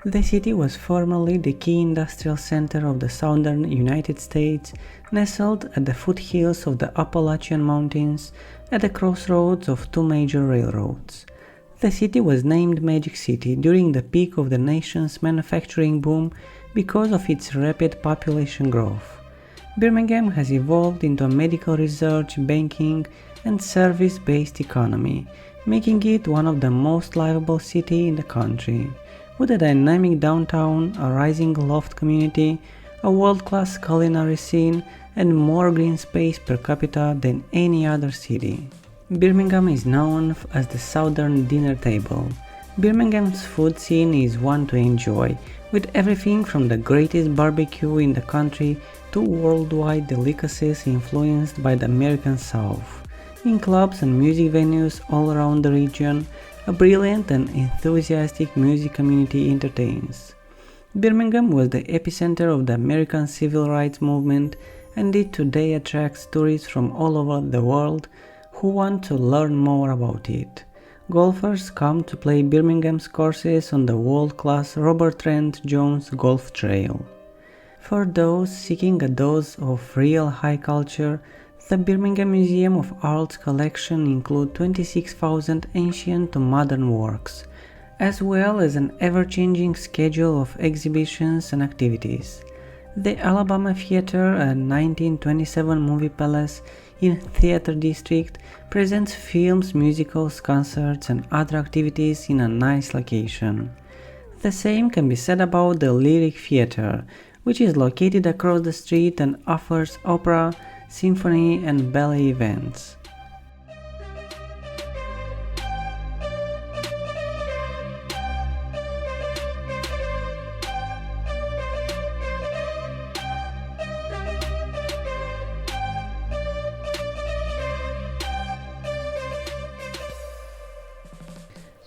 The city was formerly the key industrial center of the southern United States, nestled at the foothills of the Appalachian Mountains, at the crossroads of two major railroads. The city was named Magic City during the peak of the nation's manufacturing boom because of its rapid population growth. Birmingham has evolved into a medical research, banking, and service-based economy, making it one of the most livable cities in the country. With a dynamic downtown, a rising loft community, a world-class culinary scene, and more green space per capita than any other city. Birmingham is known as the Southern Dinner Table. Birmingham's food scene is one to enjoy, with everything from the greatest barbecue in the country to worldwide delicacies influenced by the American South. In clubs and music venues all around the region, a brilliant and enthusiastic music community entertains. Birmingham was the epicenter of the American civil rights movement, and it today attracts tourists from all over the world who want to learn more about it. Golfers come to play Birmingham's courses on the world-class Robert Trent Jones Golf Trail. For those seeking a dose of real high culture, the Birmingham Museum of Art's collection includes 26,000 ancient to modern works, as well as an ever-changing schedule of exhibitions and activities. The Alabama Theater, a 1927 movie palace in Theater District, presents films, musicals, concerts, and other activities in a nice location. The same can be said about the Lyric Theater, which is located across the street and offers opera, symphony, and ballet events.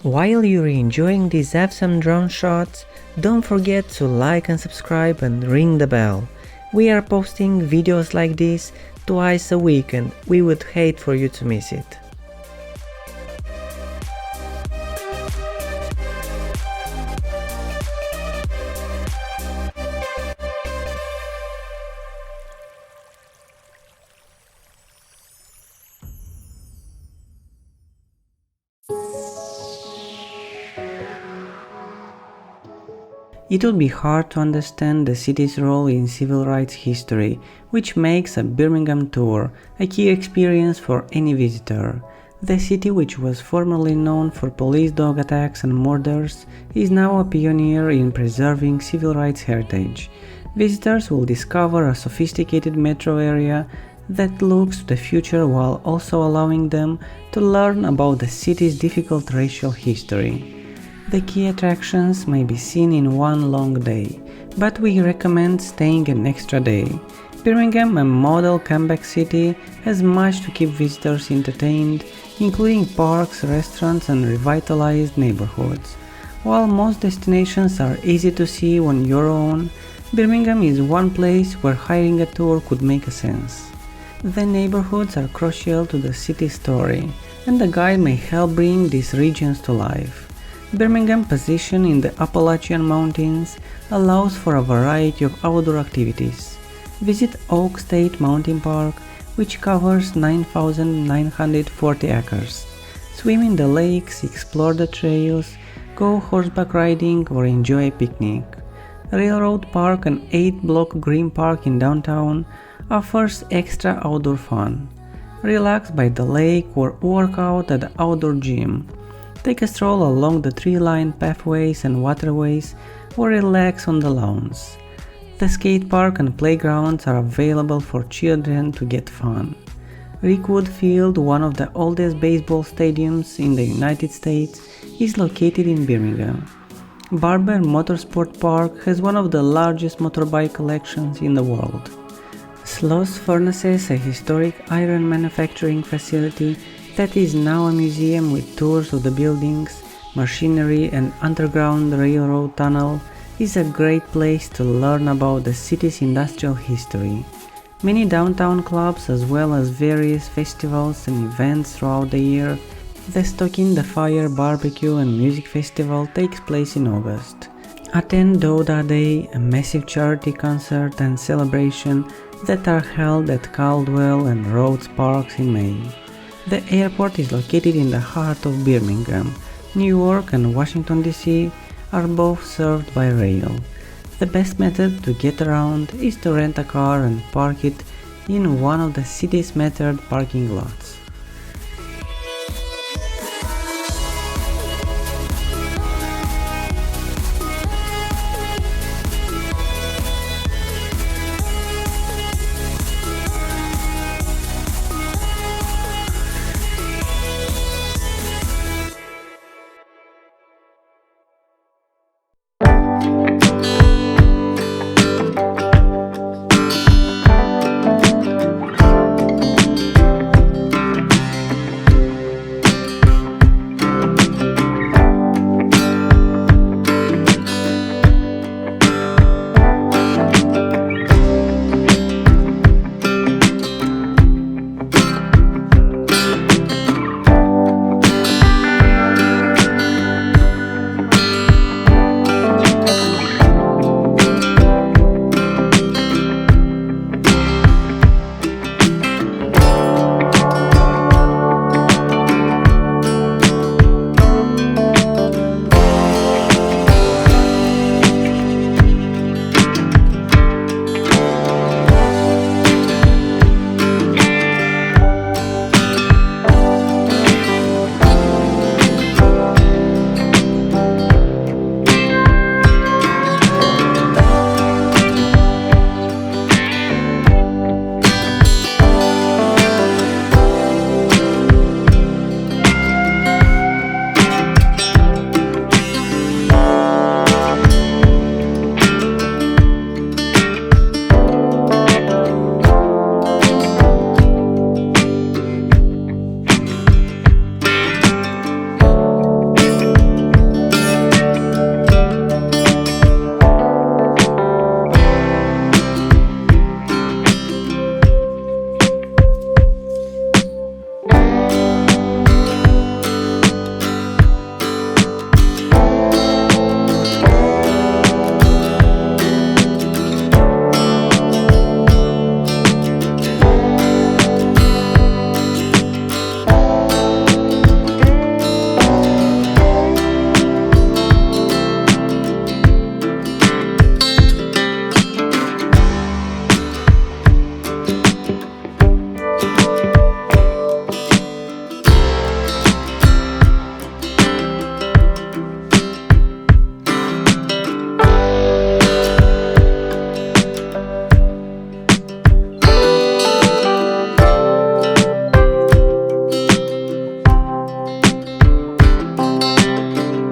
While you're enjoying these awesome drone shots, don't forget to like and subscribe and ring the bell. We are posting videos like this twice a week and we would hate for you to miss it. It would be hard to understand the city's role in civil rights history, which makes a Birmingham tour a key experience for any visitor. The city, which was formerly known for police dog attacks and murders, is now a pioneer in preserving civil rights heritage. Visitors will discover a sophisticated metro area that looks to the future while also allowing them to learn about the city's difficult racial history. The key attractions may be seen in one long day, but we recommend staying an extra day. Birmingham, a model comeback city, has much to keep visitors entertained, including parks, restaurants, and revitalized neighborhoods. While most destinations are easy to see on your own, Birmingham is one place where hiring a tour could make sense. The neighborhoods are crucial to the city's story, and the guide may help bring these regions to life. Birmingham's position in the Appalachian Mountains allows for a variety of outdoor activities. Visit Oak State Mountain Park, which covers 9,940 acres. Swim in the lakes, explore the trails, go horseback riding, or enjoy a picnic. Railroad Park, an 8-block green park in downtown, offers extra outdoor fun. Relax by the lake or work out at the outdoor gym. Take a stroll along the tree-lined pathways and waterways or relax on the lawns. The skate park and playgrounds are available for children to get fun. Rickwood Field, one of the oldest baseball stadiums in the United States, is located in Birmingham. Barber Motorsport Park has one of the largest motorbike collections in the world. Sloss Furnaces, a historic iron manufacturing facility that is now a museum with tours of the buildings, machinery, and underground railroad tunnel, is a great place to learn about the city's industrial history. Many downtown clubs, as well as various festivals and events throughout the year. The Stoking the Fire Barbecue and Music Festival takes place in August. Attend Douda Day, a massive charity concert and celebration that are held at Caldwell and Rhodes Parks in May. The airport is located in the heart of Birmingham. New York and Washington DC are both served by rail. The best method to get around is to rent a car and park it in one of the city's metered parking lots.